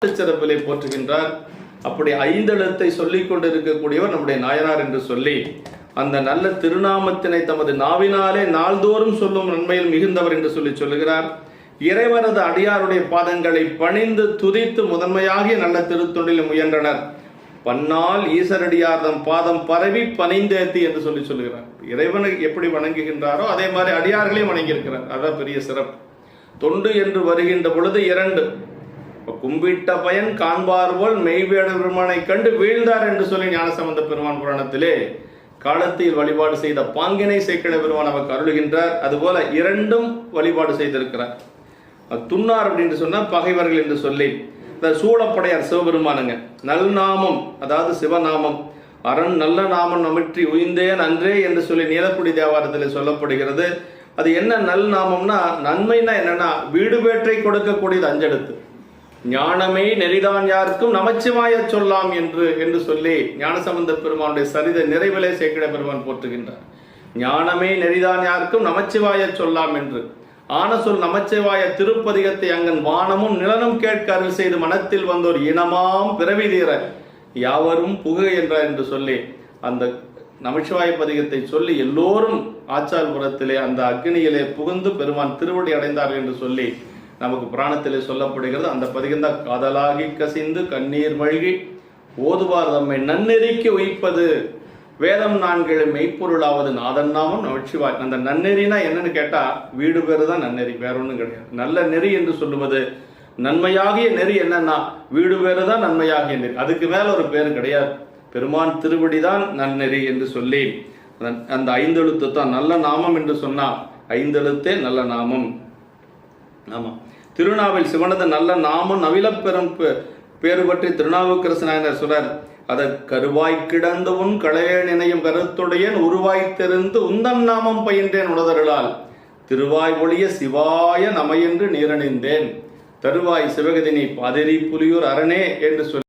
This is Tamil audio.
சிறப்பிலே போற்றுகின்றார். அப்படி ஐந்தெழுத்தை சொல்லிக் கொண்டிருக்கக்கூடியவர் நம்முடைய நாயனார் என்று சொல்லி அந்த நல்ல திருநாமத்தினை தமது நாவினாலே நாள்தோறும் சொல்லும் நன்மையில் மிகுந்தவர் என்று சொல்லுகிறார். இறைவனது அடியாருடைய பாதங்களை பணிந்து துதித்து முதன்மையாகிய நல்ல திருத்தொண்டில் முயன்றனர். பன்னால் ஈசரடியார் தம் பாதம் பரவி பணிந்தேத்தி என்று சொல்லுகிறார். இறைவனை எப்படி வணங்குகின்றாரோ அதே மாதிரி அடியார்களையும் வணங்கியிருக்கிறார். அதான் பெரிய சிறப்பு. தொண்டு என்று வருகின்ற பொழுது இரண்டு, கும்பிட்ட பயன் காண்பார் போல் மெய்வேட பெருமானை கண்டு வீழ்ந்தார் என்று சொல்லி ஞானசம்பந்த பெருமான் புராணத்திலே காலத்தில் வழிபாடு செய்த பாங்கினை சேக்கிழ பெருமான் நமக்கு அருளுகின்றார். அதுபோல இரண்டும் வழிபாடு செய்திருக்கிறார். துன்னார் அப்படின்னு சொன்னா பகைவர்கள் என்று சொல்லி சூழப்படையார் சிவபெருமானுங்க. நல்நாமம் அதாவது சிவநாமம், அரண் நல்ல நாமம் நமிற்றி உயிர்ந்தேன் அன்றே என்று சொல்லி நீலக்குடி தேவாரத்தில் சொல்லப்படுகிறது. அது என்ன நல் நாமம்னா, நன்மைனா என்னன்னா வீடு வேற்றை கொடுக்கக்கூடியது அஞ்செழுத்து. ஞானமே நெறிதான் யாருக்கும் நமச்சிவாய சொல்லாம் என்று சொல்லி ஞானசம்பந்த பெருமானுடைய சரித நிறைவிலே சேக்கிழ பெருமான் போற்றுகின்றார். ஞானமே நெறிதான் யாருக்கும் நமச்சிவாய சொல்லாம் என்று ஆன சொல் நமச்சிவாய திருப்பதிகத்தை அங்கன் வானமும் நிலனும் கேட்க அருள் செய்து மனத்தில் வந்தோர் இனமாம் பிறவி தீர யாவரும் புக என்றார் என்று சொல்லி அந்த நமச்சிவாய பதிகத்தை சொல்லி எல்லோரும் ஆச்சால்புரத்திலே அந்த அக்னியிலே புகுந்து பெருமான் திருவடி அடைந்தார்கள் என்று சொல்லி நமக்கு புராணத்திலே சொல்லப்படுகிறது. அந்த பதிகந்தான் காதலாகி கசிந்து கண்ணீர் மழ்கி ஓதுவார் தம்மை நன்னெறிக்கு உயிப்பது வேதம் நான்கு மெய்ப்பொருளாவது நாதன் நாமம் நமச்சிவாய். அந்த நன்னெறினா என்னன்னு கேட்டா வீடு பேரு தான் நன்னெறி, வேற ஒன்றும் கிடையாது. நல்ல நெறி என்று சொல்லுவது நன்மையாகிய நெறி என்னன்னா வீடு பேரு தான் நன்மையாகிய நெறி, அதுக்கு மேல ஒரு பேரு கிடையாது. பெருமான் திருவடிதான் நன்னெறி என்று சொல்லி அந்த ஐந்தெழுத்து தான் நல்ல நாமம் என்று சொன்னா ஐந்தெழுத்தே நல்ல நாமம். ஆமா, திருநாவில் சிவனது நல்ல நாமம் நவில பெறும் பேரு பற்றி திருநாவுக்கரசு நாயனார் சொல்றார். அதை கருவாய் கிடந்து உன் களைய நினையும் கருத்துடையன் உருவாய்த்தெறிந்து உந்தன் நாமம் பயின்றேன் உணதருளால் திருவாய் ஒளிய சிவாய நமையென்று நீரணிந்தேன் தருவாய் சிவகதினி பாதிரி புலியூர் அரணே என்று சொல்லி